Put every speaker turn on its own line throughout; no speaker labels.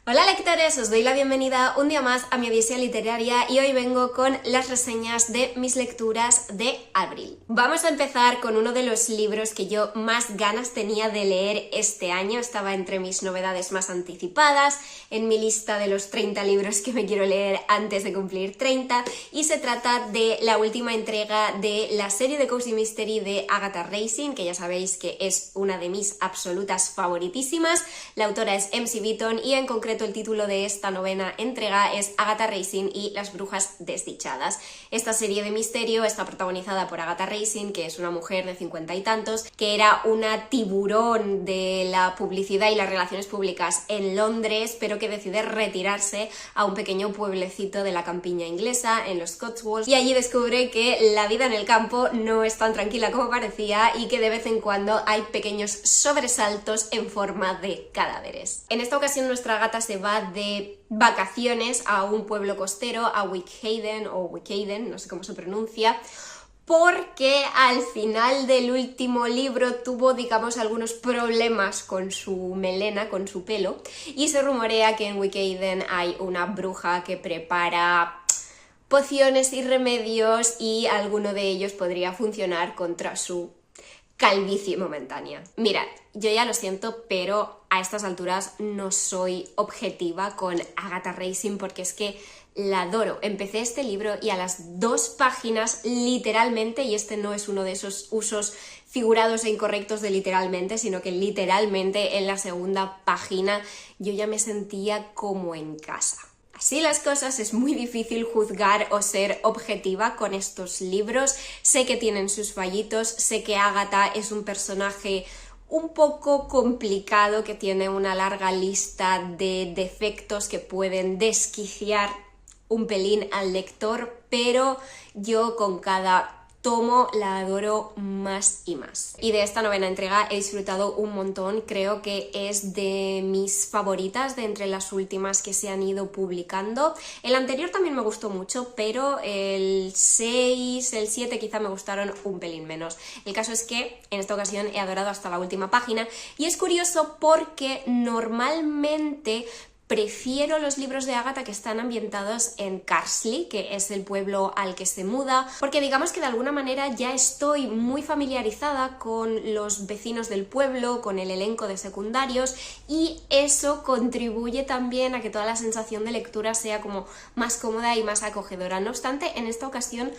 Hola lectores, os doy la bienvenida un día más a mi odisea literaria y hoy vengo con las reseñas de mis lecturas de abril. Vamos a empezar con uno de los libros que yo más ganas tenía de leer este año, estaba entre mis novedades más anticipadas, en mi lista de los 30 libros que me quiero leer antes de cumplir 30, y se trata de la última entrega de la serie de Cozy Mystery de Agatha Racing, que ya sabéis que es una de mis absolutas favoritísimas. La autora es MC Beaton y en concreto el título de esta novena entrega es Agatha Racing y las brujas desdichadas. Esta serie de misterio está protagonizada por Agatha Racing, que es una mujer de 50 y tantos, que era una tiburón de la publicidad y las relaciones públicas en Londres, pero que decide retirarse a un pequeño pueblecito de la campiña inglesa, en los Cotswolds, y allí descubre que la vida en el campo no es tan tranquila como parecía y que de vez en cuando hay pequeños sobresaltos en forma de cadáveres. En esta ocasión nuestra gata se va de vacaciones a un pueblo costero, a Wickhaven, no sé cómo se pronuncia, porque al final del último libro tuvo, digamos, algunos problemas con su melena, con su pelo, y se rumorea que en Wickhaven hay una bruja que prepara pociones y remedios y alguno de ellos podría funcionar contra su calvicie momentánea. Mirad, yo ya lo siento, pero a estas alturas no soy objetiva con Agatha Racing porque es que la adoro. Empecé este libro y a las 2 páginas, literalmente, y este no es uno de esos usos figurados e incorrectos de literalmente, sino que literalmente en la segunda página yo ya me sentía como en casa. Así las cosas, es muy difícil juzgar o ser objetiva con estos libros. Sé que tienen sus fallitos, sé que Agatha es un personaje un poco complicado, que tiene una larga lista de defectos que pueden desquiciar un pelín al lector, pero yo con cada tomo la adoro más y más. Y de esta novena entrega he disfrutado un montón, creo que es de mis favoritas de entre las últimas que se han ido publicando. El anterior también me gustó mucho, pero el 6, el 7 quizá me gustaron un pelín menos. El caso es que en esta ocasión he adorado hasta la última página y es curioso porque normalmente prefiero los libros de Agatha que están ambientados en Carsley, que es el pueblo al que se muda, porque digamos que de alguna manera ya estoy muy familiarizada con los vecinos del pueblo, con el elenco de secundarios, y eso contribuye también a que toda la sensación de lectura sea como más cómoda y más acogedora. No obstante, en esta ocasión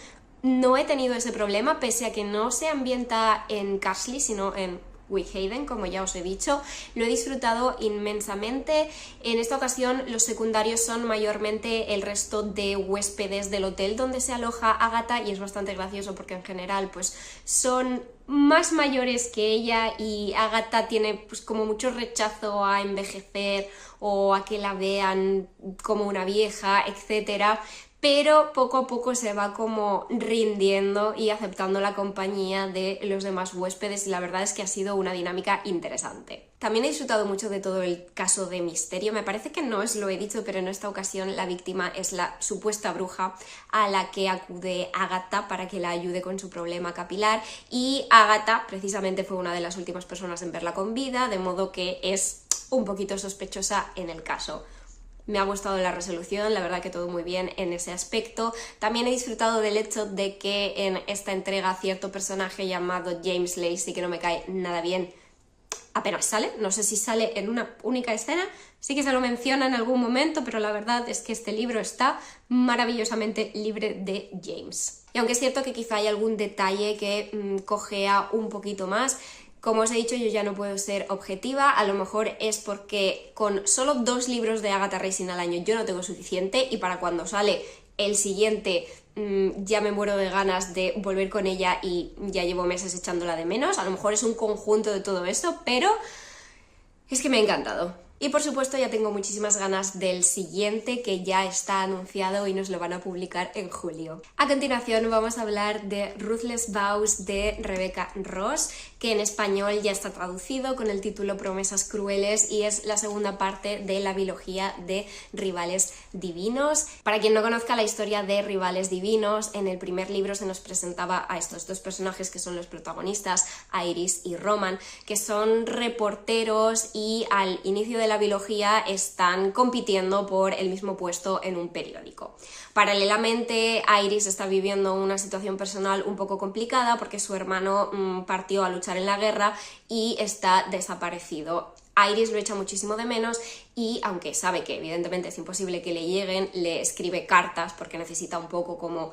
no he tenido ese problema, pese a que no se ambienta en Carsley, sino en Wickhaven, como ya os he dicho. Lo he disfrutado inmensamente. En esta ocasión los secundarios son mayormente el resto de huéspedes del hotel donde se aloja Agatha, y es bastante gracioso porque en general pues son más mayores que ella y Agatha tiene pues como mucho rechazo a envejecer o a que la vean como una vieja, etcétera, pero poco a poco se va como rindiendo y aceptando la compañía de los demás huéspedes, y la verdad es que ha sido una dinámica interesante. También he disfrutado mucho de todo el caso de misterio. Me parece que no os lo he dicho, pero en esta ocasión la víctima es la supuesta bruja a la que acude Agatha para que la ayude con su problema capilar, y Agatha precisamente fue una de las últimas personas en verla con vida, de modo que es un poquito sospechosa en el caso. Me ha gustado la resolución, la verdad que todo muy bien en ese aspecto. También he disfrutado del hecho de que en esta entrega cierto personaje llamado James Lacey, que no me cae nada bien, apenas sale. No sé si sale en una única escena, sí que se lo menciona en algún momento, pero la verdad es que este libro está maravillosamente libre de James. Y aunque es cierto que quizá hay algún detalle que cojea un poquito más, como os he dicho, yo ya no puedo ser objetiva. A lo mejor es porque con solo 2 libros de Agatha Racing al año yo no tengo suficiente, y para cuando sale el siguiente ya me muero de ganas de volver con ella y ya llevo meses echándola de menos. A lo mejor es un conjunto de todo eso, pero es que me ha encantado. Y por supuesto ya tengo muchísimas ganas del siguiente, que ya está anunciado y nos lo van a publicar en julio. A continuación vamos a hablar de Ruthless Vows de Rebecca Ross, que en español ya está traducido con el título Promesas Crueles, y es la segunda parte de la biología de Rivales Divinos. Para quien no conozca la historia de Rivales Divinos, en el primer libro se nos presentaba a estos 2 personajes que son los protagonistas, Iris y Roman, que son reporteros, y al inicio de de la biología están compitiendo por el mismo puesto en un periódico. Paralelamente, Iris está viviendo una situación personal un poco complicada porque su hermano partió a luchar en la guerra y está desaparecido. Iris lo echa muchísimo de menos y, aunque sabe que evidentemente es imposible que le lleguen, le escribe cartas porque necesita un poco como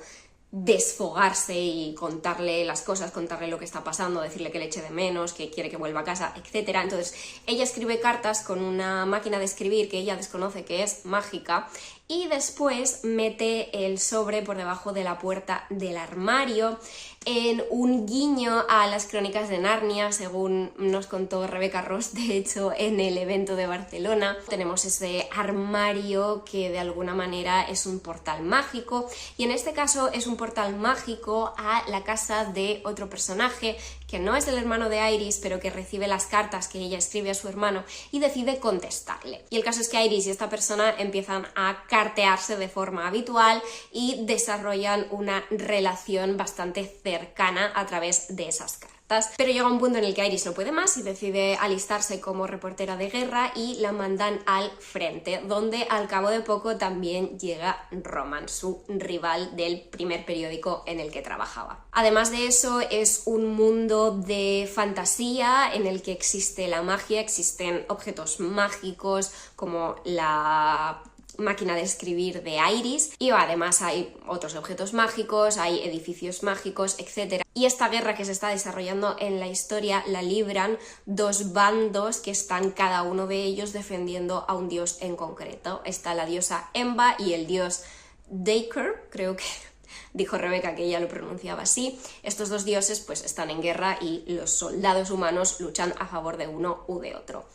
desfogarse y contarle las cosas, contarle lo que está pasando, decirle que le eche de menos, que quiere que vuelva a casa, etc. Entonces ella escribe cartas con una máquina de escribir que ella desconoce que es mágica y después mete el sobre por debajo de la puerta del armario en un guiño a las Crónicas de Narnia, según nos contó Rebecca Ross, de hecho, en el evento de Barcelona. Tenemos ese armario que de alguna manera es un portal mágico y en este caso es un portal mágico a la casa de otro personaje que no es el hermano de Iris, pero que recibe las cartas que ella escribe a su hermano y decide contestarle. Y el caso es que Iris y esta persona empiezan a cartearse de forma habitual y desarrollan una relación bastante cercana a través de esas cartas. Pero llega un punto en el que Iris no puede más y decide alistarse como reportera de guerra y la mandan al frente, donde al cabo de poco también llega Roman, su rival del primer periódico en el que trabajaba. Además de eso, es un mundo de fantasía en el que existe la magia, existen objetos mágicos como la máquina de escribir de Iris y además hay otros objetos mágicos, hay edificios mágicos, etc. Y esta guerra que se está desarrollando en la historia la libran dos bandos que están cada uno de ellos defendiendo a un dios en concreto. Está la diosa Emba y el dios Daker, creo que dijo Rebeca que ella lo pronunciaba así. Estos dos dioses pues están en guerra y los soldados humanos luchan a favor de uno u de otro.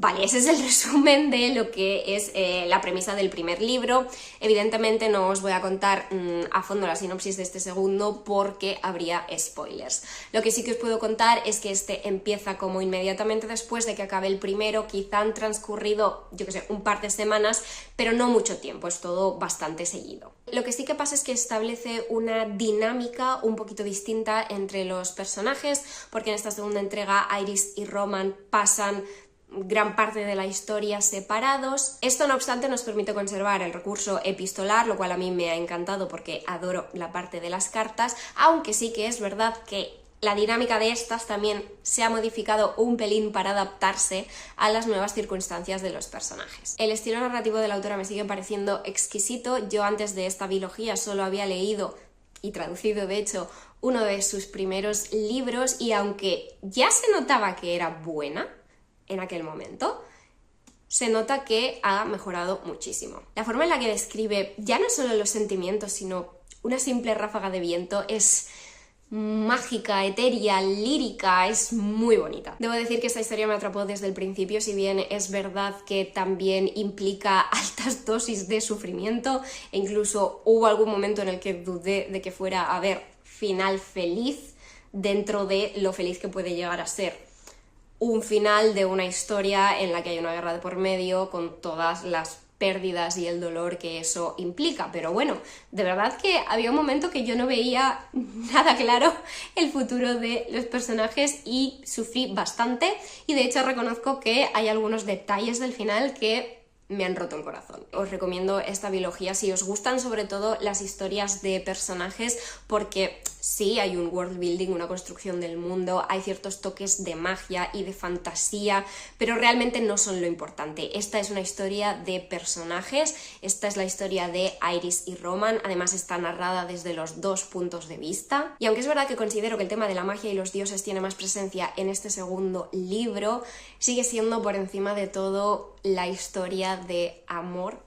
Vale, ese es el resumen de lo que es la premisa del primer libro. Evidentemente no os voy a contar a fondo la sinopsis de este segundo porque habría spoilers. Lo que sí que os puedo contar es que este empieza como inmediatamente después de que acabe el primero, quizá han transcurrido, yo que sé, un par de semanas, pero no mucho tiempo, es todo bastante seguido. Lo que sí que pasa es que establece una dinámica un poquito distinta entre los personajes, porque en esta segunda entrega Iris y Roman pasan gran parte de la historia separados. Esto, no obstante, nos permite conservar el recurso epistolar, lo cual a mí me ha encantado porque adoro la parte de las cartas, aunque sí que es verdad que la dinámica de estas también se ha modificado un pelín para adaptarse a las nuevas circunstancias de los personajes. El estilo narrativo de la autora me sigue pareciendo exquisito. Yo antes de esta biología solo había leído y traducido, de hecho, uno de sus primeros libros y aunque ya se notaba que era buena en aquel momento, se nota que ha mejorado muchísimo. La forma en la que describe ya no solo los sentimientos, sino una simple ráfaga de viento es mágica, etérea, lírica, es muy bonita. Debo decir que esta historia me atrapó desde el principio, si bien es verdad que también implica altas dosis de sufrimiento e incluso hubo algún momento en el que dudé de que fuera a haber final feliz dentro de lo feliz que puede llegar a ser un final de una historia en la que hay una guerra de por medio con todas las pérdidas y el dolor que eso implica. Pero bueno, de verdad que había un momento que yo no veía nada claro el futuro de los personajes y sufrí bastante y de hecho reconozco que hay algunos detalles del final que me han roto el corazón. Os recomiendo esta biología si os gustan sobre todo las historias de personajes porque sí hay un world building, una construcción del mundo, hay ciertos toques de magia y de fantasía, pero realmente no son lo importante. Esta es una historia de personajes, esta es la historia de Iris y Roman, además está narrada desde los dos puntos de vista y aunque es verdad que considero que el tema de la magia y los dioses tiene más presencia en este segundo libro, sigue siendo por encima de todo la historia de amor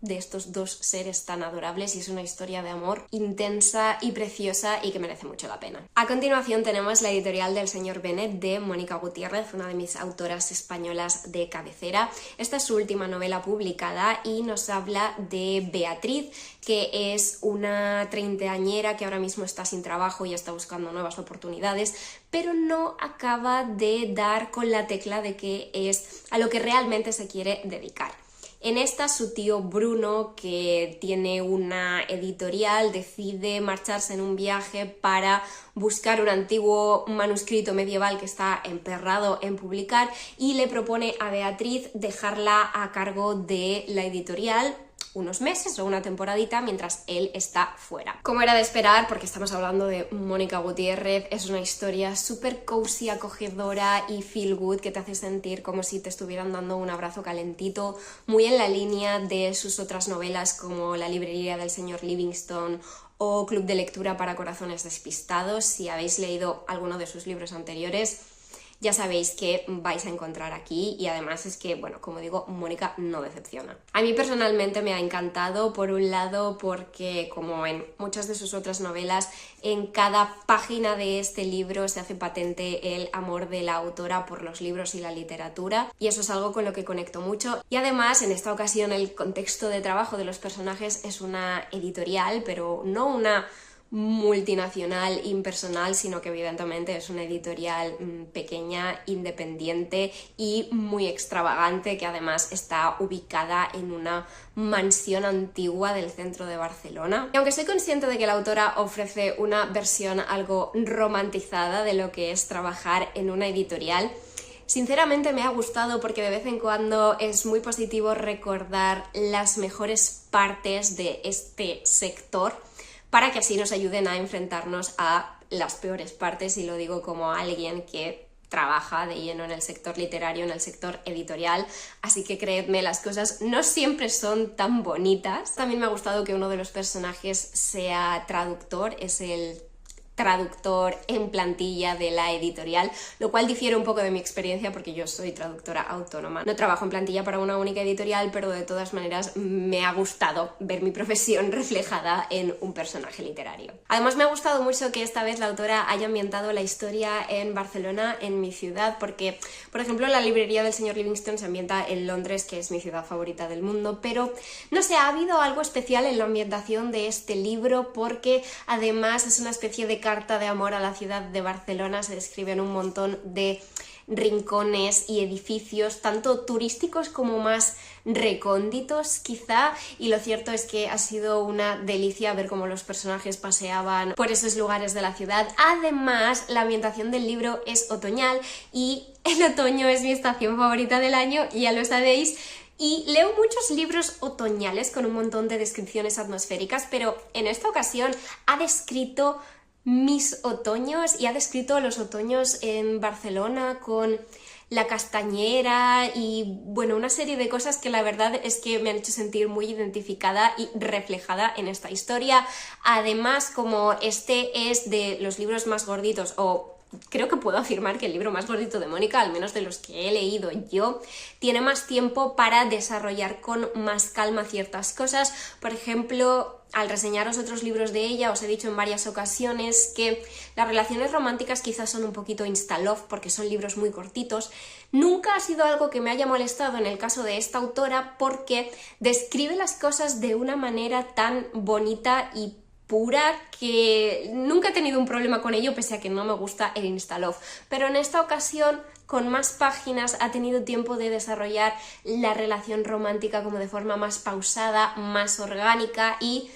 de estos dos seres tan adorables y es una historia de amor intensa y preciosa y que merece mucho la pena. A continuación tenemos la editorial del señor Bennett de Mónica Gutiérrez, una de mis autoras españolas de cabecera. Esta es su última novela publicada y nos habla de Beatriz, que es una treintañera que ahora mismo está sin trabajo y está buscando nuevas oportunidades, pero no acaba de dar con la tecla de qué es a lo que realmente se quiere dedicar. En esta, su tío Bruno, que tiene una editorial, decide marcharse en un viaje para buscar un antiguo manuscrito medieval que está emperrado en publicar y le propone a Beatriz dejarla a cargo de la editorial unos meses o una temporadita mientras él está fuera. Como era de esperar, porque estamos hablando de Mónica Gutiérrez, es una historia súper cozy, acogedora y feel good que te hace sentir como si te estuvieran dando un abrazo calentito, muy en la línea de sus otras novelas como La librería del señor Livingstone o Club de lectura para corazones despistados. Si habéis leído alguno de sus libros anteriores, ya sabéis que vais a encontrar aquí, y además es que, bueno, como digo, Mónica no decepciona. A mí personalmente me ha encantado, por un lado porque, como en muchas de sus otras novelas, en cada página de este libro se hace patente el amor de la autora por los libros y la literatura, y eso es algo con lo que conecto mucho. Y además, en esta ocasión, el contexto de trabajo de los personajes es una editorial, pero no una multinacional, impersonal, sino que evidentemente es una editorial pequeña, independiente y muy extravagante, que además está ubicada en una mansión antigua del centro de Barcelona. Y aunque soy consciente de que la autora ofrece una versión algo romantizada de lo que es trabajar en una editorial, sinceramente me ha gustado, porque de vez en cuando es muy positivo recordar las mejores partes de este sector, para que así nos ayuden a enfrentarnos a las peores partes, y lo digo como alguien que trabaja de lleno en el sector literario, en el sector editorial, así que creedme, las cosas no siempre son tan bonitas. También me ha gustado que uno de los personajes sea traductor, es el traductor en plantilla de la editorial, lo cual difiere un poco de mi experiencia porque yo soy traductora autónoma. No trabajo en plantilla para una única editorial, pero de todas maneras me ha gustado ver mi profesión reflejada en un personaje literario. Además, me ha gustado mucho que esta vez la autora haya ambientado la historia en Barcelona, en mi ciudad, porque, por ejemplo, La librería del señor Livingstone se ambienta en Londres, que es mi ciudad favorita del mundo, pero no sé, ha habido algo especial en la ambientación de este libro, porque además es una especie de carta de amor a la ciudad de Barcelona. Se describen un montón de rincones y edificios, tanto turísticos como más recónditos quizá, y lo cierto es que ha sido una delicia ver cómo los personajes paseaban por esos lugares de la ciudad. Además, la ambientación del libro es otoñal, y el otoño es mi estación favorita del año, ya lo sabéis, y leo muchos libros otoñales con un montón de descripciones atmosféricas, pero en esta ocasión ha descrito mis otoños, y ha descrito los otoños en Barcelona con la castañera y, bueno, una serie de cosas que la verdad es que me han hecho sentir muy identificada y reflejada en esta historia. Además, como este es de los libros más gorditos, o creo que puedo afirmar que el libro más gordito de Mónica, al menos de los que he leído yo, tiene más tiempo para desarrollar con más calma ciertas cosas. Por ejemplo, al reseñaros otros libros de ella, os he dicho en varias ocasiones que las relaciones románticas quizás son un poquito insta-love, porque son libros muy cortitos. Nunca ha sido algo que me haya molestado en el caso de esta autora, porque describe las cosas de una manera tan bonita y pura que nunca he tenido un problema con ello, pese a que no me gusta el insta-love. Pero en esta ocasión, con más páginas, ha tenido tiempo de desarrollar la relación romántica como de forma más pausada, más orgánica y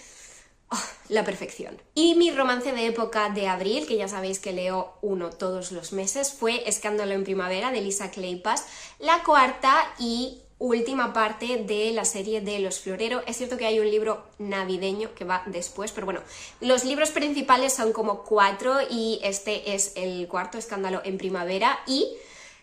la perfección. Y mi romance de época de abril, que ya sabéis que leo uno todos los meses, fue Escándalo en primavera, de Lisa Kleypas, la cuarta y última parte de la serie de Los Florero. Es cierto que hay un libro navideño que va después, pero bueno, los libros principales son como 4 y este es el cuarto, Escándalo en primavera, y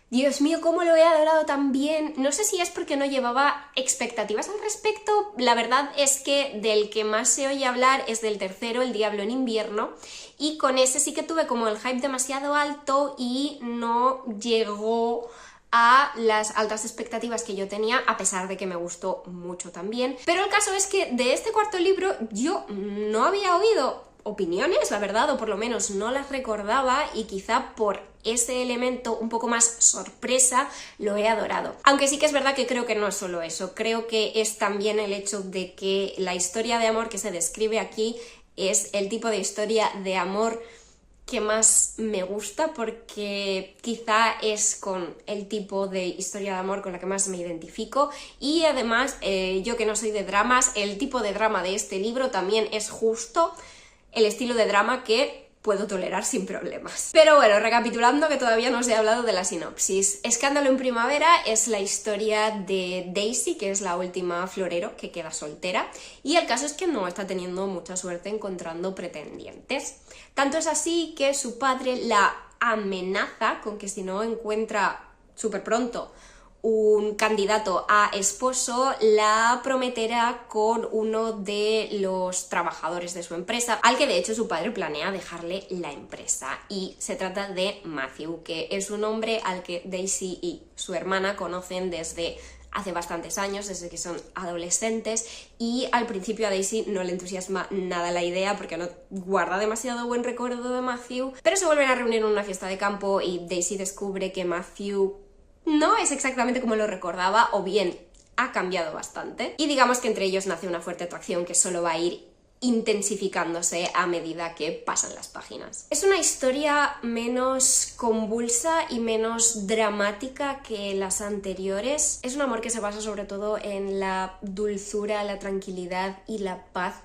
Dios mío, cómo lo he adorado también. No sé si es porque no llevaba expectativas al respecto. La verdad es que del que más se oye hablar es del tercero, El diablo en invierno, y con ese sí que tuve como el hype demasiado alto y no llegó a las altas expectativas que yo tenía, a pesar de que me gustó mucho también. Pero el caso es que de este cuarto libro yo no había oído opiniones, la verdad, o por lo menos no las recordaba, y quizá por ese elemento un poco más sorpresa lo he adorado. Aunque sí que es verdad que creo que no es solo eso, creo que es también el hecho de que la historia de amor que se describe aquí es el tipo de historia de amor que más me gusta porque quizá es con el tipo de historia de amor con la que más me identifico y además yo que no soy de dramas, el tipo de drama de este libro también es justo el estilo de drama que puedo tolerar sin problemas. Pero bueno, recapitulando, que todavía no os he hablado de la sinopsis. Escándalo en primavera es la historia de Daisy, que es la última florero que queda soltera, y el caso es que no está teniendo mucha suerte encontrando pretendientes. Tanto es así que su padre la amenaza con que si no encuentra súper pronto un candidato a esposo, la prometerá con uno de los trabajadores de su empresa, al que de hecho su padre planea dejarle la empresa. Y se trata de Matthew, que es un hombre al que Daisy y su hermana conocen desde hace bastantes años, desde que son adolescentes, y al principio a Daisy no le entusiasma nada la idea porque no guarda demasiado buen recuerdo de Matthew, pero se vuelven a reunir en una fiesta de campo y Daisy descubre que Matthew no es exactamente como lo recordaba, o bien ha cambiado bastante, y digamos que entre ellos nace una fuerte atracción que solo va a ir intensificándose a medida que pasan las páginas. Es una historia menos convulsa y menos dramática que las anteriores. Es un amor que se basa sobre todo en la dulzura, la tranquilidad y la paz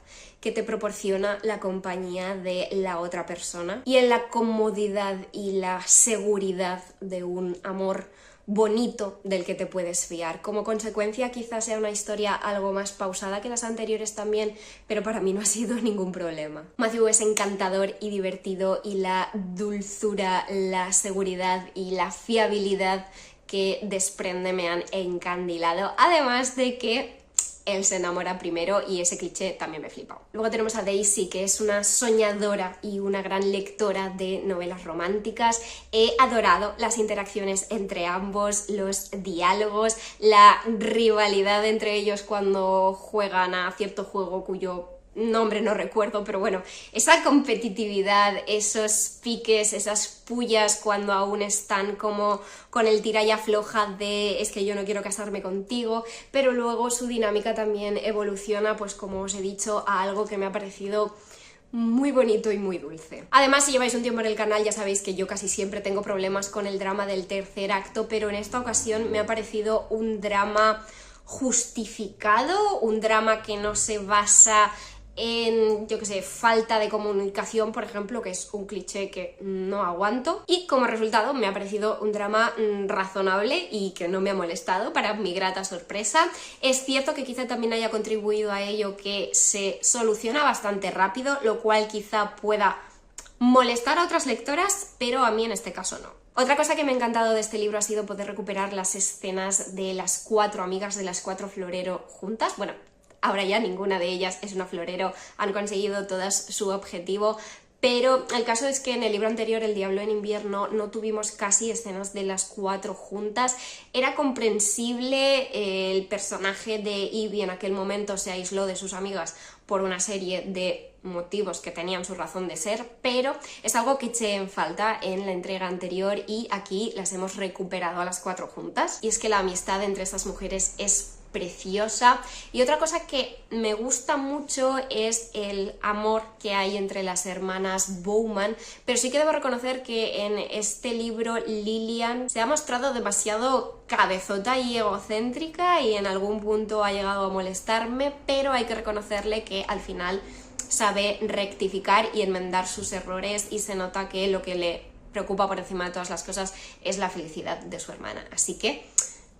que te proporciona la compañía de la otra persona y en la comodidad y la seguridad de un amor bonito del que te puedes fiar. Como consecuencia quizás sea una historia algo más pausada que las anteriores también, pero para mí no ha sido ningún problema. Matthew es encantador y divertido y la dulzura, la seguridad y la fiabilidad que desprende me han encandilado, además de que él se enamora primero y ese cliché también me flipa. Luego tenemos a Daisy, que es una soñadora y una gran lectora de novelas románticas. He adorado las interacciones entre ambos, los diálogos, la rivalidad entre ellos cuando juegan a cierto juego cuyo nombre no recuerdo, pero bueno, esa competitividad, esos piques, esas pullas cuando aún están como con el tira y afloja de es que yo no quiero casarme contigo, pero luego su dinámica también evoluciona, pues como os he dicho, a algo que me ha parecido muy bonito y muy dulce. Además, si lleváis un tiempo en el canal ya sabéis que yo casi siempre tengo problemas con el drama del tercer acto, pero en esta ocasión me ha parecido un drama justificado, un drama que no se basa en, yo que sé, falta de comunicación, por ejemplo, que es un cliché que no aguanto, y como resultado me ha parecido un drama razonable y que no me ha molestado, para mi grata sorpresa. Es cierto que quizá también haya contribuido a ello que se soluciona bastante rápido, lo cual quizá pueda molestar a otras lectoras, pero a mí en este caso no. Otra cosa que me ha encantado de este libro ha sido poder recuperar las escenas de las 4 amigas, de las 4 florero juntas. Bueno, ahora ya ninguna de ellas es una florero, han conseguido todas su objetivo, pero el caso es que en el libro anterior, El diablo en invierno, no tuvimos casi escenas de las 4 juntas. Era comprensible, el personaje de Ivy en aquel momento se aisló de sus amigas por una serie de motivos que tenían su razón de ser, pero es algo que eché en falta en la entrega anterior y aquí las hemos recuperado a las 4 juntas. Y es que la amistad entre estas mujeres es preciosa, y otra cosa que me gusta mucho es el amor que hay entre las hermanas Bowman, pero sí que debo reconocer que en este libro Lillian se ha mostrado demasiado cabezota y egocéntrica y en algún punto ha llegado a molestarme, pero hay que reconocerle que al final sabe rectificar y enmendar sus errores y se nota que lo que le preocupa por encima de todas las cosas es la felicidad de su hermana, así que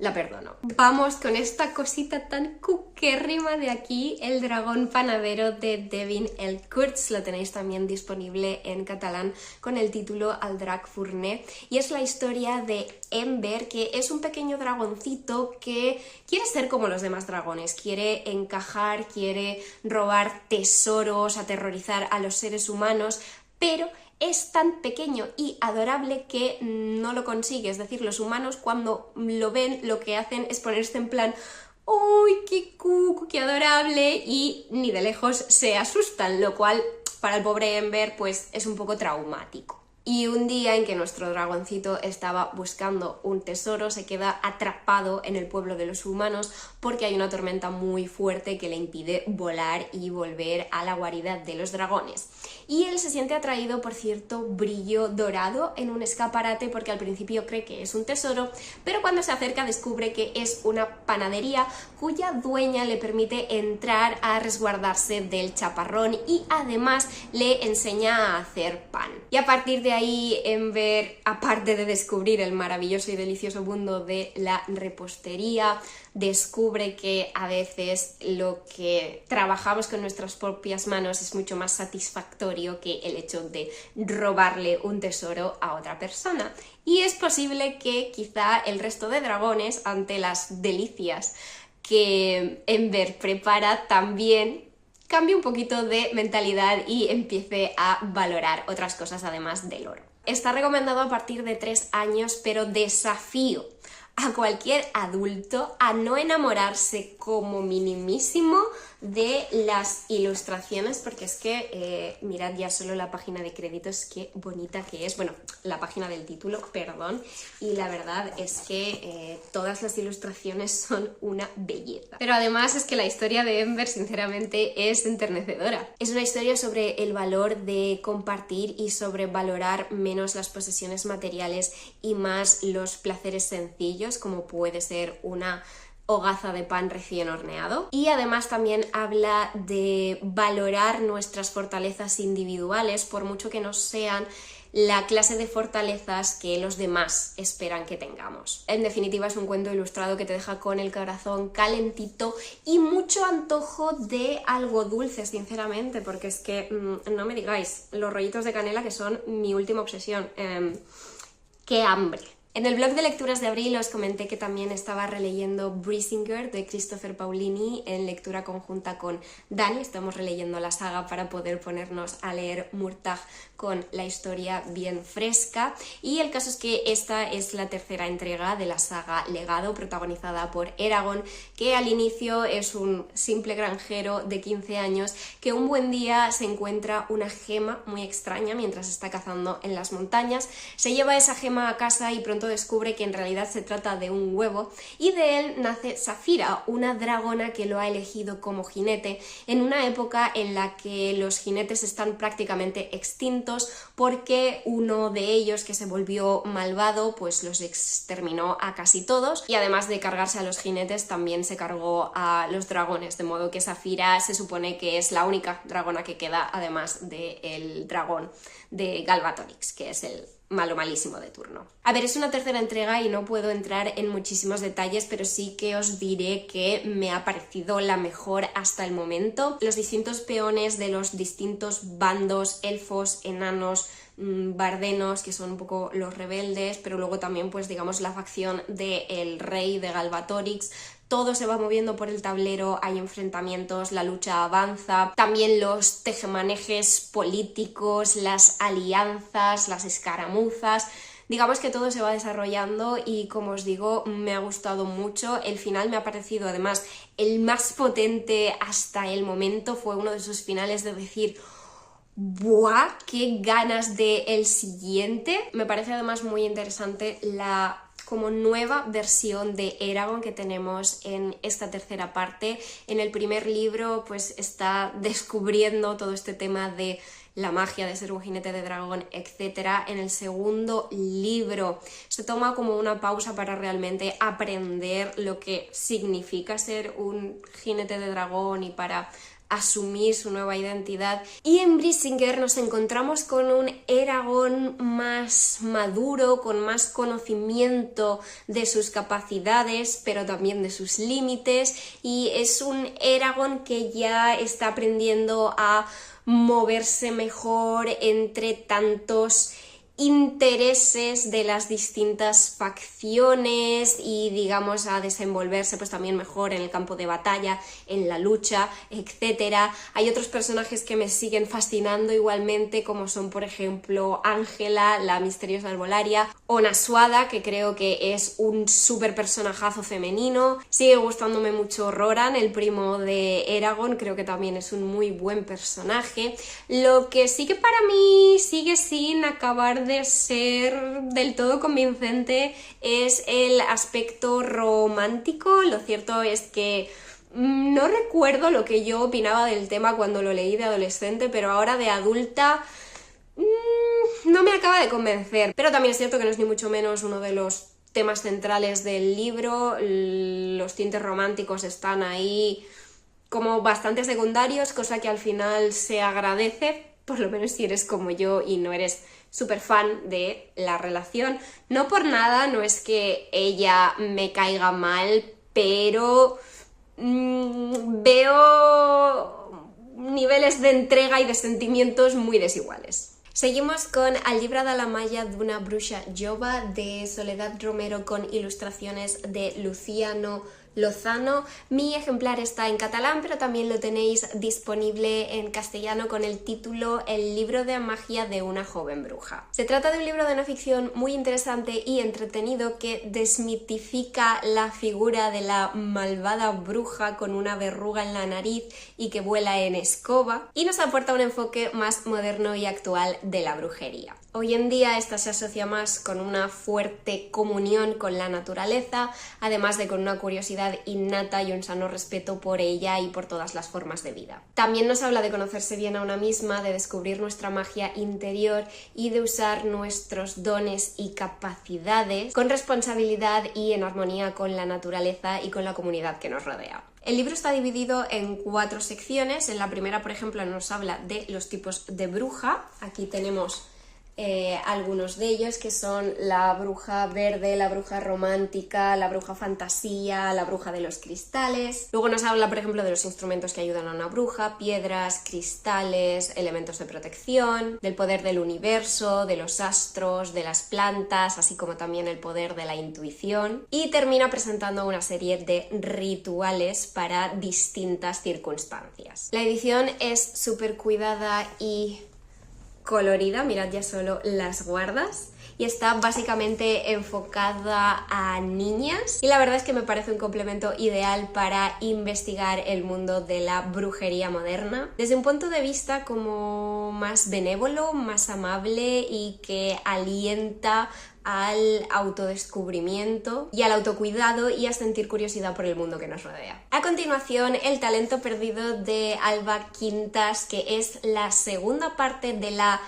la perdono. Vamos con esta cosita tan cuquérrima de aquí, El dragón panadero de Devin L. Kurtz. Lo tenéis también disponible en catalán con el título El drac fourné, y es la historia de Ember, que es un pequeño dragoncito que quiere ser como los demás dragones, quiere encajar, quiere robar tesoros, aterrorizar a los seres humanos, pero es tan pequeño y adorable que no lo consigue. Es decir, los humanos cuando lo ven lo que hacen es ponerse en plan ¡uy, qué cucu, qué adorable! Y ni de lejos se asustan, lo cual para el pobre Ember pues es un poco traumático. y un día en que nuestro dragoncito estaba buscando un tesoro se queda atrapado en el pueblo de los humanos porque hay una tormenta muy fuerte que le impide volar y volver a la guarida de los dragones. Y él se siente atraído por cierto brillo dorado en un escaparate porque al principio cree que es un tesoro, pero cuando se acerca descubre que es una panadería cuya dueña le permite entrar a resguardarse del chaparrón y además le enseña a hacer pan. Y a partir de ahí Ember, aparte de descubrir el maravilloso y delicioso mundo de la repostería, descubre que a veces lo que trabajamos con nuestras propias manos es mucho más satisfactorio que el hecho de robarle un tesoro a otra persona. Y es posible que quizá el resto de dragones, ante las delicias que Ember prepara, también cambie un poquito de mentalidad y empiece a valorar otras cosas además del oro. Está recomendado a partir de 3 años, pero desafío a cualquier adulto a no enamorarse como minimísimo de las ilustraciones, porque es que mirad ya solo la página de créditos, qué bonita que es, bueno, la página del título, perdón, y la verdad es que todas las ilustraciones son una belleza. Pero además es que la historia de Ember sinceramente es enternecedora. Es una historia sobre el valor de compartir y sobre valorar menos las posesiones materiales y más los placeres sencillos, como puede ser una hogaza de pan recién horneado. Y además también habla de valorar nuestras fortalezas individuales, por mucho que no sean la clase de fortalezas que los demás esperan que tengamos. En definitiva, es un cuento ilustrado que te deja con el corazón calentito y mucho antojo de algo dulce, sinceramente, porque es que, no me digáis, los rollitos de canela que son mi última obsesión. ¡Qué hambre! En el blog de lecturas de abril os comenté que también estaba releyendo Brisingar de Christopher Paolini en lectura conjunta con Dani. Estamos releyendo la saga para poder ponernos a leer Murtagh con la historia bien fresca, y el caso es que esta es la tercera entrega de la saga Legado, protagonizada por Eragon, que al inicio es un simple granjero de 15 años que un buen día se encuentra una gema muy extraña mientras está cazando en las montañas, se lleva esa gema a casa y pronto descubre que en realidad se trata de un huevo, y de él nace Saphira, una dragona que lo ha elegido como jinete en una época en la que los jinetes están prácticamente extintos porque uno de ellos, que se volvió malvado, pues los exterminó a casi todos, y además de cargarse a los jinetes también se cargó a los dragones, de modo que Saphira se supone que es la única dragona que queda, además del dragón de Galbatorix, que es el malo malísimo de turno. A ver, es una tercera entrega y no puedo entrar en muchísimos detalles, pero sí que os diré que me ha parecido la mejor hasta el momento. Los distintos peones de los distintos bandos, elfos, enanos, bardenos, que son un poco los rebeldes, pero luego también, pues digamos, la facción del rey de Galbatorix. Todo se va moviendo por el tablero, hay enfrentamientos, la lucha avanza, también los tejemanejes políticos, las alianzas, las escaramuzas. Digamos que todo se va desarrollando y, como os digo, me ha gustado mucho. El final me ha parecido además el más potente hasta el momento. Fue uno de esos finales de decir: ¡buah! ¡Qué ganas de el siguiente! Me parece además muy interesante la como nueva versión de Eragon que tenemos en esta tercera parte. En el primer libro pues está descubriendo todo este tema de la magia de ser un jinete de dragón, etc. En el segundo libro se toma como una pausa para realmente aprender lo que significa ser un jinete de dragón y para asumir su nueva identidad. Y en Brisingar nos encontramos con un Eragon más maduro, con más conocimiento de sus capacidades, pero también de sus límites, y es un Eragon que ya está aprendiendo a moverse mejor entre tantos intereses de las distintas facciones y, digamos, a desenvolverse pues también mejor en el campo de batalla, en la lucha, etc. Hay otros personajes que me siguen fascinando igualmente, como son, por ejemplo, Ángela, la misteriosa arbolaria, o Nasuada, que creo que es un súper personajazo femenino. Sigue gustándome mucho Roran, el primo de Eragon, creo que también es un muy buen personaje. Lo que sí que para mí sigue sin acabar de ser del todo convincente es el aspecto romántico. Lo cierto es que no recuerdo lo que yo opinaba del tema cuando lo leí de adolescente, pero ahora de adulta no me acaba de convencer. Pero también es cierto que no es ni mucho menos uno de los temas centrales del libro. Los tintes románticos están ahí como bastante secundarios, cosa que al final se agradece, por lo menos si eres como yo y no eres súper fan de la relación. No por nada, no es que ella me caiga mal, pero veo niveles de entrega y de sentimientos muy desiguales. Seguimos con El llibre de la Malla d'una bruixa jove de Soledad Romero con ilustraciones de Luciano Lozano. Mi ejemplar está en catalán, pero también lo tenéis disponible en castellano con el título El libro de magia de una joven bruja. Se trata de un libro de no ficción muy interesante y entretenido que desmitifica la figura de la malvada bruja con una verruga en la nariz y que vuela en escoba, y nos aporta un enfoque más moderno y actual de la brujería. Hoy en día esta se asocia más con una fuerte comunión con la naturaleza, además de con una curiosidad innata y un sano respeto por ella y por todas las formas de vida. También nos habla de conocerse bien a una misma, de descubrir nuestra magia interior y de usar nuestros dones y capacidades con responsabilidad y en armonía con la naturaleza y con la comunidad que nos rodea. El libro está dividido en 4 secciones. En la primera, por ejemplo, nos habla de los tipos de bruja. Aquí tenemos algunos de ellos, que son la bruja verde, la bruja romántica, la bruja fantasía, la bruja de los cristales. Luego nos habla, por ejemplo, de los instrumentos que ayudan a una bruja: piedras, cristales, elementos de protección, del poder del universo, de los astros, de las plantas, así como también el poder de la intuición. Y termina presentando una serie de rituales para distintas circunstancias. La edición es súper cuidada y colorida, mirad ya solo las guardas, y está básicamente enfocada a niñas, y la verdad es que me parece un complemento ideal para investigar el mundo de la brujería moderna desde un punto de vista como más benévolo, más amable y que alienta al autodescubrimiento y al autocuidado y a sentir curiosidad por el mundo que nos rodea. A continuación, El talento perdido de Alba Quintas, que es la segunda parte de la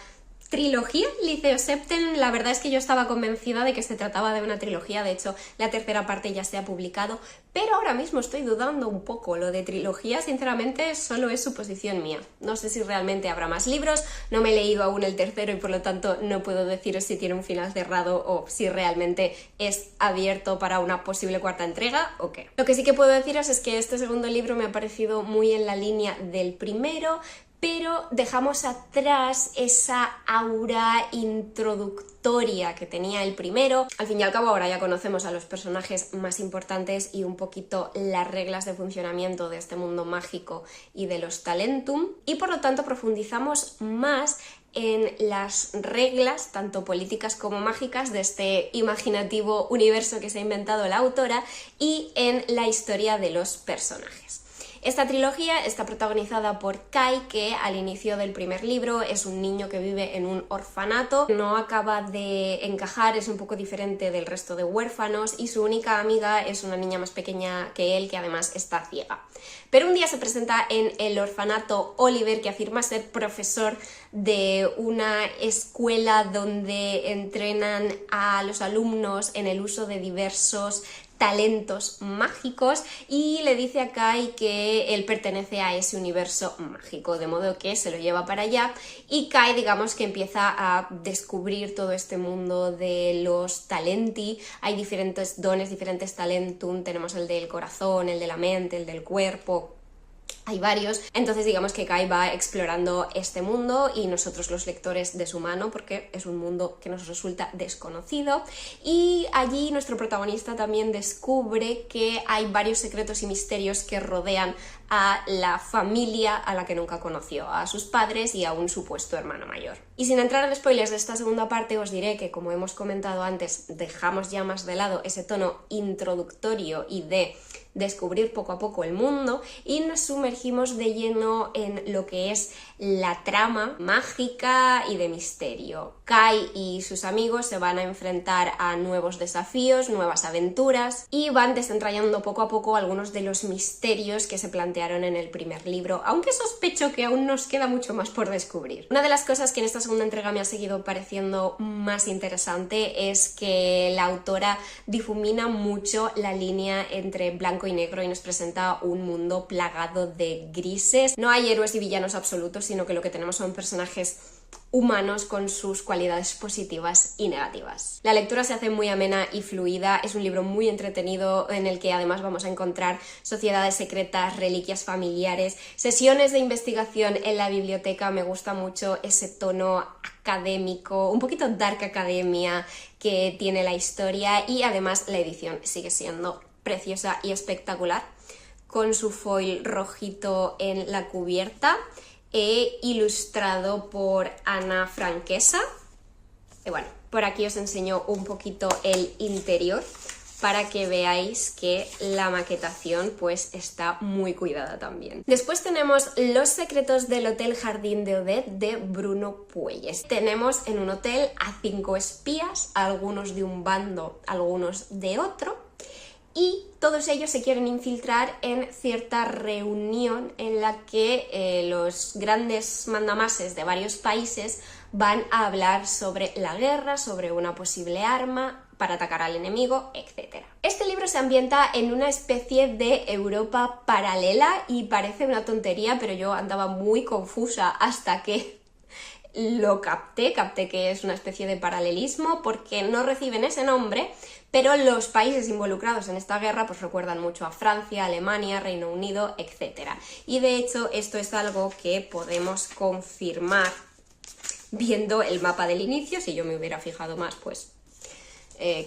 trilogía Liceo Septem. La verdad es que yo estaba convencida de que se trataba de una trilogía, de hecho la tercera parte ya se ha publicado, pero ahora mismo estoy dudando un poco. Lo de trilogía, sinceramente, solo es suposición mía. No sé si realmente habrá más libros, no me he leído aún el tercero y por lo tanto no puedo deciros si tiene un final cerrado o si realmente es abierto para una posible cuarta entrega o qué. Lo que sí que puedo deciros es que este segundo libro me ha parecido muy en la línea del primero, pero dejamos atrás esa aura introductoria que tenía el primero. Al fin y al cabo ahora ya conocemos a los personajes más importantes y un poquito las reglas de funcionamiento de este mundo mágico y de los talentum, y por lo tanto profundizamos más en las reglas, tanto políticas como mágicas, de este imaginativo universo que se ha inventado la autora, y en la historia de los personajes. Esta trilogía está protagonizada por Kai, que al inicio del primer libro es un niño que vive en un orfanato, no acaba de encajar, es un poco diferente del resto de huérfanos y su única amiga es una niña más pequeña que él, que además está ciega. Pero un día se presenta en el orfanato Oliver, que afirma ser profesor de una escuela donde entrenan a los alumnos en el uso de diversos talentos mágicos, y le dice a Kai que él pertenece a ese universo mágico, de modo que se lo lleva para allá, y Kai, digamos que empieza a descubrir todo este mundo de los talenti. Hay diferentes dones, diferentes talentum, tenemos el del corazón, el de la mente, el del cuerpo, hay varios. Entonces digamos que Kai va explorando este mundo y nosotros los lectores de su mano, porque es un mundo que nos resulta desconocido, y allí nuestro protagonista también descubre que hay varios secretos y misterios que rodean a la familia a la que nunca conoció, a sus padres y a un supuesto hermano mayor. Y sin entrar en spoilers de esta segunda parte, os diré que, como hemos comentado antes, dejamos ya más de lado ese tono introductorio y de descubrir poco a poco el mundo y nos sumergimos de lleno en lo que es la trama mágica y de misterio. Kai y sus amigos se van a enfrentar a nuevos desafíos, nuevas aventuras y van desentrañando poco a poco algunos de los misterios que se plantearon en el primer libro, aunque sospecho que aún nos queda mucho más por descubrir. Una de las cosas que en esta segunda entrega me ha seguido pareciendo más interesante es que la autora difumina mucho la línea entre blanco y negro y nos presenta un mundo plagado de grises. No hay héroes y villanos absolutos, sino que lo que tenemos son personajes humanos con sus cualidades positivas y negativas. La lectura se hace muy amena y fluida, es un libro muy entretenido en el que además vamos a encontrar sociedades secretas, reliquias familiares, sesiones de investigación en la biblioteca. Me gusta mucho ese tono académico, un poquito dark academia que tiene la historia, y además la edición sigue siendo preciosa y espectacular, con su foil rojito en la cubierta, ilustrado por Ana Franquesa. Y bueno, por aquí os enseño un poquito el interior para que veáis que la maquetación pues está muy cuidada también. Después tenemos Los secretos del Hotel Jardín de Odette de Bruno Puelles. Tenemos en un hotel a 5 espías, algunos de un bando, algunos de otro, y todos ellos se quieren infiltrar en cierta reunión en la que los grandes mandamases de varios países van a hablar sobre la guerra, sobre una posible arma para atacar al enemigo, etc. Este libro se ambienta en una especie de Europa paralela y parece una tontería, pero yo andaba muy confusa hasta que lo capté que es una especie de paralelismo, porque no reciben ese nombre, pero los países involucrados en esta guerra pues recuerdan mucho a Francia, Alemania, Reino Unido, etc. Y de hecho esto es algo que podemos confirmar viendo el mapa del inicio. Si yo me hubiera fijado más, pues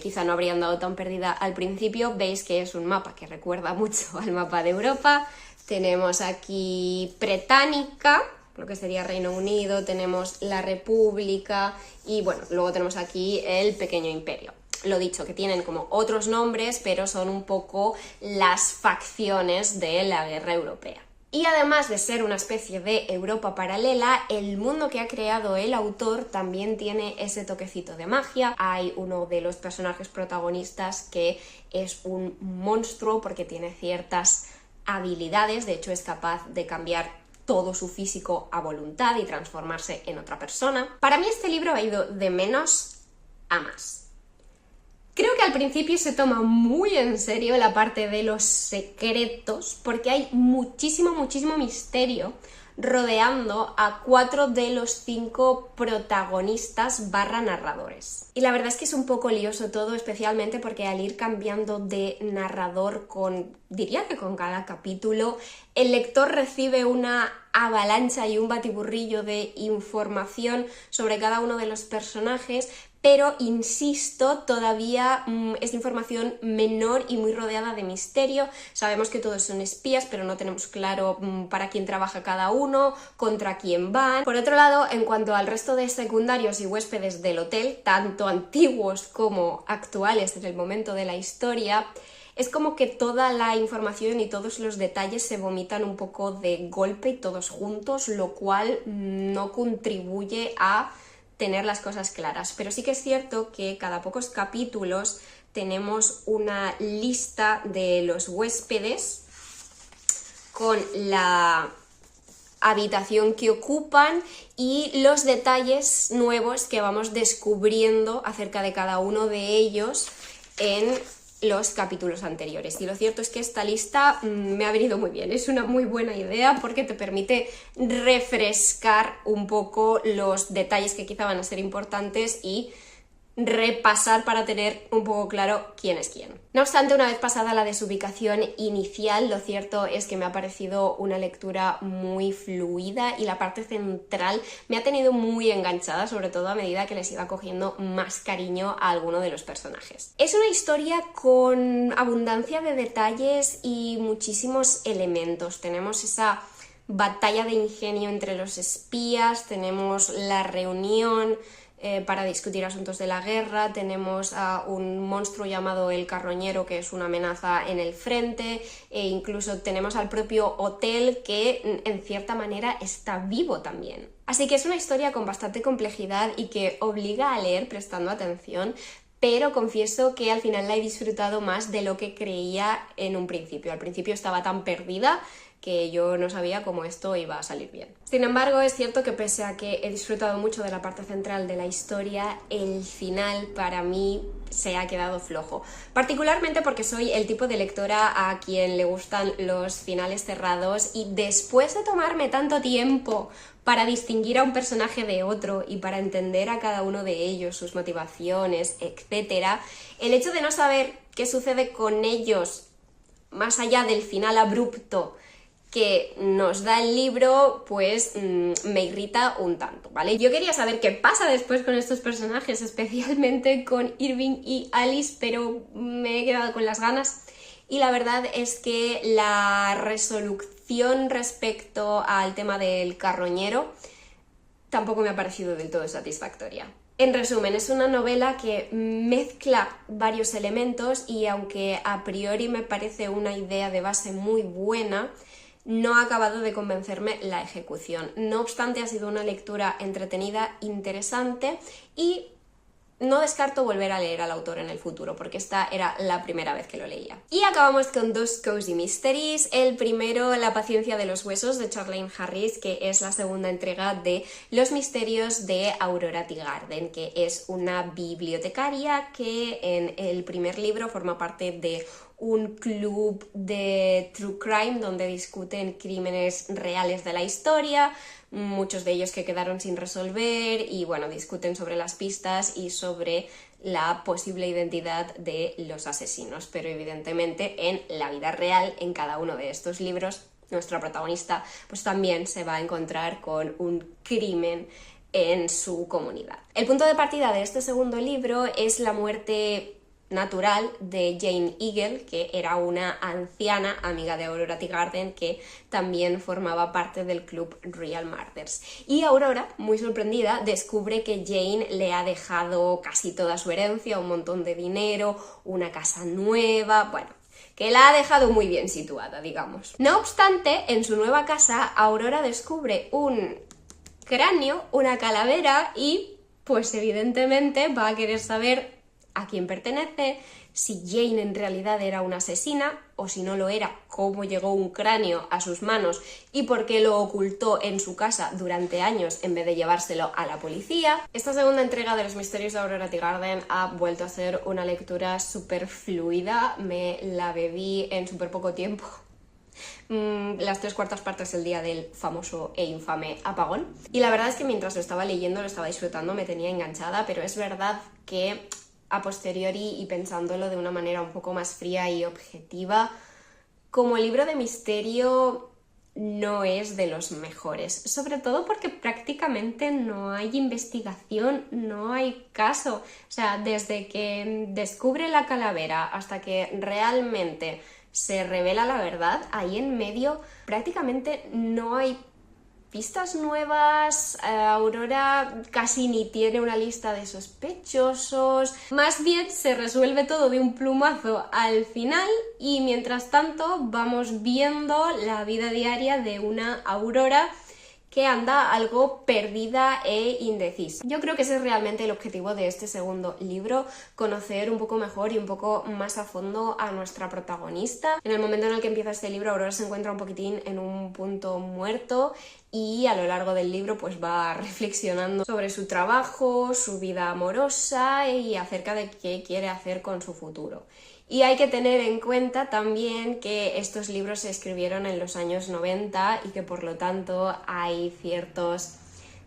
quizá no habría andado tan perdida al principio. Veis que es un mapa que recuerda mucho al mapa de Europa. Tenemos aquí Británica, lo que sería Reino Unido, tenemos la República y bueno, luego tenemos aquí el Pequeño Imperio. Lo dicho, que tienen como otros nombres, pero son un poco las facciones de la guerra europea. Y además de ser una especie de Europa paralela, el mundo que ha creado el autor también tiene ese toquecito de magia. Hay uno de los personajes protagonistas que es un monstruo porque tiene ciertas habilidades, de hecho es capaz de cambiar todo su físico a voluntad y transformarse en otra persona. Para mí este libro ha ido de menos a más. Creo que al principio se toma muy en serio la parte de los secretos, porque hay muchísimo misterio rodeando a 4 de los 5 protagonistas / narradores. Y la verdad es que es un poco lioso todo, especialmente porque al ir cambiando de narrador diría que con cada capítulo, el lector recibe una avalancha y un batiburrillo de información sobre cada uno de los personajes, pero insisto, todavía es información menor y muy rodeada de misterio. Sabemos que todos son espías, pero no tenemos claro para quién trabaja cada uno, contra quién van. Por otro lado, en cuanto al resto de secundarios y huéspedes del hotel, tanto antiguos como actuales en el momento de la historia, es como que toda la información y todos los detalles se vomitan un poco de golpe y todos juntos, lo cual no contribuye a tener las cosas claras. Pero sí que es cierto que cada pocos capítulos tenemos una lista de los huéspedes con la habitación que ocupan y los detalles nuevos que vamos descubriendo acerca de cada uno de ellos en los capítulos anteriores. Y lo cierto es que esta lista me ha venido muy bien, es una muy buena idea porque te permite refrescar un poco los detalles que quizá van a ser importantes y repasar para tener un poco claro quién es quién. No obstante, una vez pasada la desubicación inicial, lo cierto es que me ha parecido una lectura muy fluida y la parte central me ha tenido muy enganchada, sobre todo a medida que les iba cogiendo más cariño a alguno de los personajes. Es una historia con abundancia de detalles y muchísimos elementos. Tenemos esa batalla de ingenio entre los espías, tenemos la reunión para discutir asuntos de la guerra, tenemos a un monstruo llamado el Carroñero, que es una amenaza en el frente, e incluso tenemos al propio hotel que en cierta manera está vivo también. Así que es una historia con bastante complejidad y que obliga a leer prestando atención, pero confieso que al final la he disfrutado más de lo que creía en un principio. Al principio estaba tan perdida que yo no sabía cómo esto iba a salir bien. Sin embargo, es cierto que pese a que he disfrutado mucho de la parte central de la historia, el final para mí se ha quedado flojo. Particularmente porque soy el tipo de lectora a quien le gustan los finales cerrados y después de tomarme tanto tiempo para distinguir a un personaje de otro y para entender a cada uno de ellos, sus motivaciones, etc., el hecho de no saber qué sucede con ellos más allá del final abrupto que nos da el libro, pues me irrita un tanto, ¿vale? Yo quería saber qué pasa después con estos personajes, especialmente con Irving y Alice, pero me he quedado con las ganas. Y la verdad es que la resolución respecto al tema del carroñero tampoco me ha parecido del todo satisfactoria. En resumen, es una novela que mezcla varios elementos y aunque a priori me parece una idea de base muy buena, no ha acabado de convencerme la ejecución. No obstante, ha sido una lectura entretenida, interesante y no descarto volver a leer al autor en el futuro, porque esta era la primera vez que lo leía. Y acabamos con dos cozy mysteries. El primero, La paciencia de los huesos, de Charlaine Harris, que es la segunda entrega de Los misterios de Aurora Teagarden, que es una bibliotecaria que en el primer libro forma parte de un club de true crime donde discuten crímenes reales de la historia, muchos de ellos que quedaron sin resolver y bueno, discuten sobre las pistas y sobre la posible identidad de los asesinos, pero evidentemente en la vida real, en cada uno de estos libros, nuestra protagonista pues también se va a encontrar con un crimen en su comunidad. El punto de partida de este segundo libro es la muerte natural de Jane Eagle, que era una anciana amiga de Aurora Teagarden que también formaba parte del club Real Murders. Y Aurora, muy sorprendida, descubre que Jane le ha dejado casi toda su herencia, un montón de dinero, una casa nueva, bueno, que la ha dejado muy bien situada, digamos. No obstante, en su nueva casa, Aurora descubre un cráneo, una calavera y, pues evidentemente, va a querer saber a quién pertenece, si Jane en realidad era una asesina o si no lo era, cómo llegó un cráneo a sus manos y por qué lo ocultó en su casa durante años en vez de llevárselo a la policía. Esta segunda entrega de Los misterios de Aurora Teagarden ha vuelto a ser una lectura súper fluida, me la bebí en súper poco tiempo. Las 3/4 partes del día del famoso e infame apagón. Y la verdad es que mientras lo estaba leyendo, lo estaba disfrutando, me tenía enganchada, pero es verdad que a posteriori y pensándolo de una manera un poco más fría y objetiva, como libro de misterio no es de los mejores, sobre todo porque prácticamente no hay investigación, no hay caso, o sea, desde que descubre la calavera hasta que realmente se revela la verdad, ahí en medio prácticamente no hay pistas nuevas. Aurora casi ni tiene una lista de sospechosos, más bien se resuelve todo de un plumazo al final y mientras tanto vamos viendo la vida diaria de una Aurora que anda algo perdida e indecisa. Yo creo que ese es realmente el objetivo de este segundo libro, conocer un poco mejor y un poco más a fondo a nuestra protagonista. En el momento en el que empieza este libro, Aurora se encuentra un poquitín en un punto muerto y a lo largo del libro pues va reflexionando sobre su trabajo, su vida amorosa y acerca de qué quiere hacer con su futuro. Y hay que tener en cuenta también que estos libros se escribieron en los años 90 y que por lo tanto hay ciertos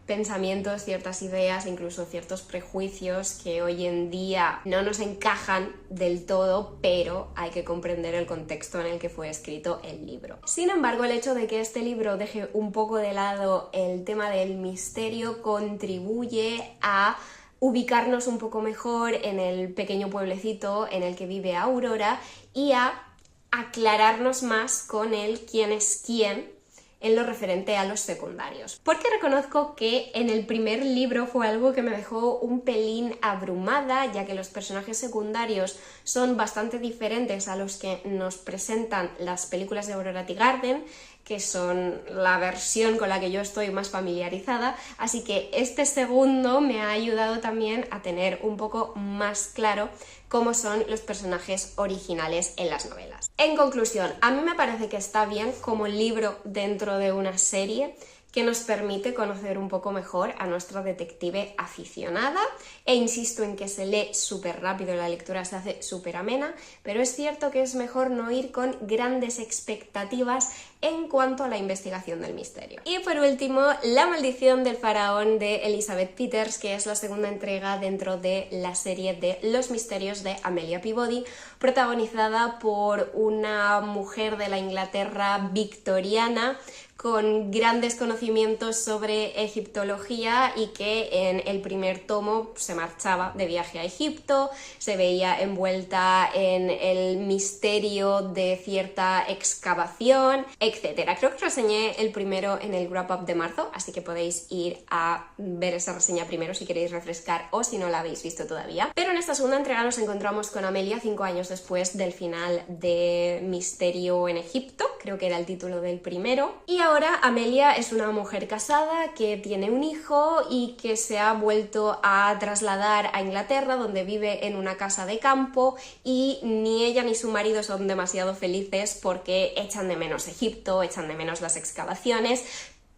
pensamientos, ciertas ideas, incluso ciertos prejuicios que hoy en día no nos encajan del todo, pero hay que comprender el contexto en el que fue escrito el libro. Sin embargo, el hecho de que este libro deje un poco de lado el tema del misterio contribuye a ubicarnos un poco mejor en el pequeño pueblecito en el que vive Aurora y a aclararnos más con el quién es quién en lo referente a los secundarios. Porque reconozco que en el primer libro fue algo que me dejó un pelín abrumada, ya que los personajes secundarios son bastante diferentes a los que nos presentan las películas de Aurora Teagarden, que son la versión con la que yo estoy más familiarizada, así que este segundo me ha ayudado también a tener un poco más claro cómo son los personajes originales en las novelas. En conclusión, a mí me parece que está bien como libro dentro de una serie que nos permite conocer un poco mejor a nuestra detective aficionada, e insisto en que se lee súper rápido, la lectura se hace súper amena, pero es cierto que es mejor no ir con grandes expectativas en cuanto a la investigación del misterio. Y por último, La maldición del faraón de Elizabeth Peters, que es la segunda entrega dentro de la serie de Los misterios de Amelia Peabody, protagonizada por una mujer de la Inglaterra victoriana con grandes conocimientos sobre egiptología y que en el primer tomo se marchaba de viaje a Egipto, se veía envuelta en el misterio de cierta excavación, etc. Creo que reseñé el primero en el wrap-up de marzo, así que podéis ir a ver esa reseña primero si queréis refrescar o si no la habéis visto todavía. Pero en esta segunda entrega nos encontramos con Amelia 5 años después del final de Misterio en Egipto, creo que era el título del primero, y ahora Amelia es una mujer casada que tiene un hijo y que se ha vuelto a trasladar a Inglaterra, donde vive en una casa de campo, y ni ella ni su marido son demasiado felices porque echan de menos Egipto, echan de menos las excavaciones,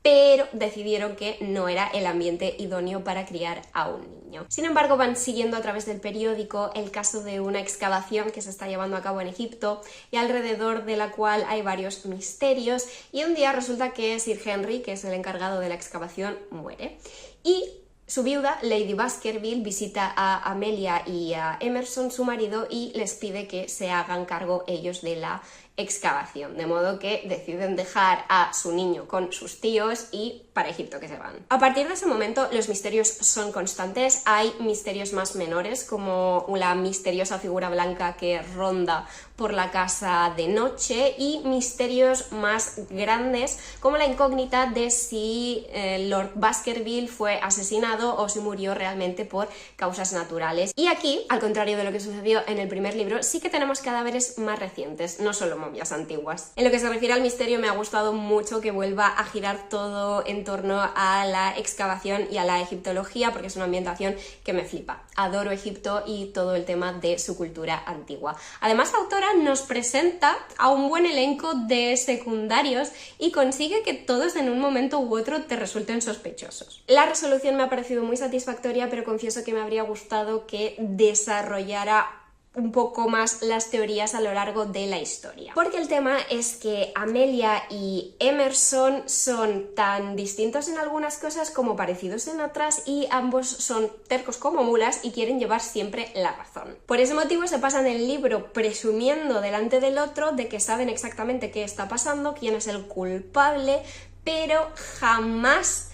pero decidieron que no era el ambiente idóneo para criar a un niño. Sin embargo, van siguiendo a través del periódico el caso de una excavación que se está llevando a cabo en Egipto y alrededor de la cual hay varios misterios, y un día resulta que Sir Henry, que es el encargado de la excavación, muere. Y su viuda, Lady Baskerville, visita a Amelia y a Emerson, su marido, y les pide que se hagan cargo ellos de la excavación, de modo que deciden dejar a su niño con sus tíos y para Egipto que se van. A partir de ese momento los misterios son constantes, hay misterios más menores como la misteriosa figura blanca que ronda por la casa de noche y misterios más grandes como la incógnita de si Lord Baskerville fue asesinado o si murió realmente por causas naturales. Y aquí, al contrario de lo que sucedió en el primer libro, sí que tenemos cadáveres más recientes, no solo momias antiguas. En lo que se refiere al misterio, me ha gustado mucho que vuelva a girar todo en torno a la excavación y a la egiptología, porque es una ambientación que me flipa. Adoro Egipto y todo el tema de su cultura antigua. Además, la autora nos presenta a un buen elenco de secundarios y consigue que todos en un momento u otro te resulten sospechosos. La resolución me ha parecido muy satisfactoria, pero confieso que me habría gustado que desarrollara un poco más las teorías a lo largo de la historia. Porque el tema es que Amelia y Emerson son tan distintos en algunas cosas como parecidos en otras, y ambos son tercos como mulas y quieren llevar siempre la razón. Por ese motivo se pasan el libro presumiendo delante del otro de que saben exactamente qué está pasando, quién es el culpable, pero jamás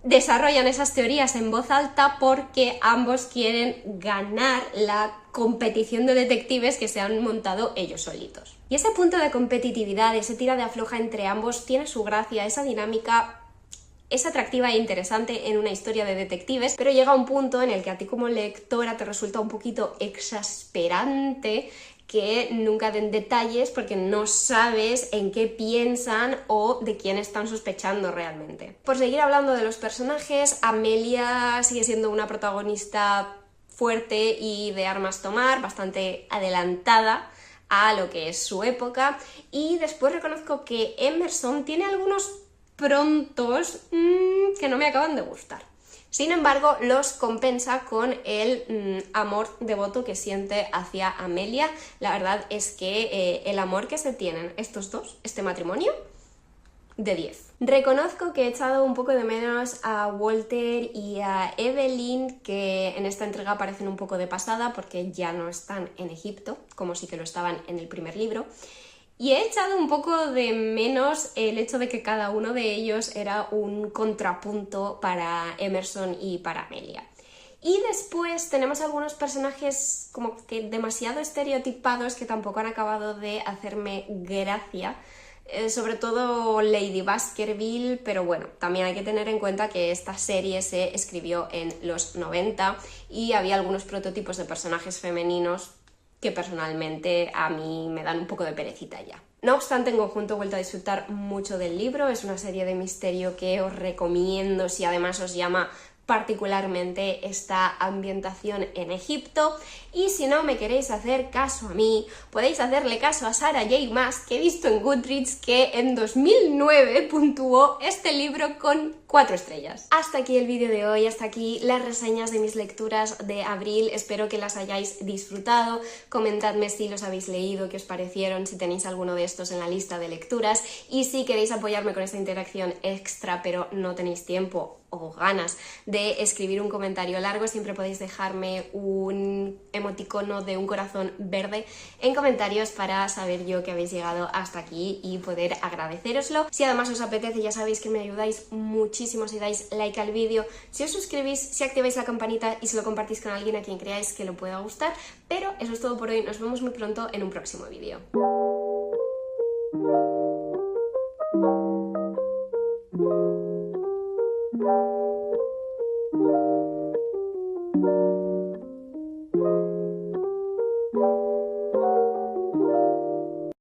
desarrollan esas teorías en voz alta porque ambos quieren ganar la competición de detectives que se han montado ellos solitos. Y ese punto de competitividad, ese tira de afloja entre ambos tiene su gracia, esa dinámica es atractiva e interesante en una historia de detectives, pero llega un punto en el que a ti como lectora te resulta un poquito exasperante que nunca den detalles porque no sabes en qué piensan o de quién están sospechando realmente. Por seguir hablando de los personajes, Amelia sigue siendo una protagonista fuerte y de armas tomar, bastante adelantada a lo que es su época, y después reconozco que Emerson tiene algunos prontos que no me acaban de gustar. Sin embargo, los compensa con el amor devoto que siente hacia Amelia. La verdad es que el amor que se tienen estos dos, este matrimonio, de 10. Reconozco que he echado un poco de menos a Walter y a Evelyn, que en esta entrega aparecen un poco de pasada porque ya no están en Egipto, como sí que lo estaban en el primer libro. Y he echado un poco de menos el hecho de que cada uno de ellos era un contrapunto para Emerson y para Amelia. Y después tenemos algunos personajes como que demasiado estereotipados que tampoco han acabado de hacerme gracia. Sobre todo Lady Baskerville, pero bueno, también hay que tener en cuenta que esta serie se escribió en los 90 y había algunos prototipos de personajes femeninos que personalmente a mí me dan un poco de perecita ya. No obstante, en conjunto he vuelto a disfrutar mucho del libro, es una serie de misterio que os recomiendo si además os llama particularmente esta ambientación en Egipto. Y si no me queréis hacer caso a mí, podéis hacerle caso a Sarah J. Maas, que he visto en Goodreads que en 2009 puntuó este libro con 4 estrellas. Hasta aquí el vídeo de hoy, hasta aquí las reseñas de mis lecturas de abril, espero que las hayáis disfrutado, comentadme si los habéis leído, qué os parecieron, si tenéis alguno de estos en la lista de lecturas y si queréis apoyarme con esta interacción extra pero no tenéis tiempo o ganas de escribir un comentario largo, siempre podéis dejarme un emoticono de un corazón verde en comentarios para saber yo que habéis llegado hasta aquí y poder agradecéroslo. Si además os apetece, ya sabéis que me ayudáis muchísimo si dais like al vídeo, si os suscribís, si activáis la campanita y si lo compartís con alguien a quien creáis que le pueda gustar. Pero eso es todo por hoy, nos vemos muy pronto en un próximo vídeo.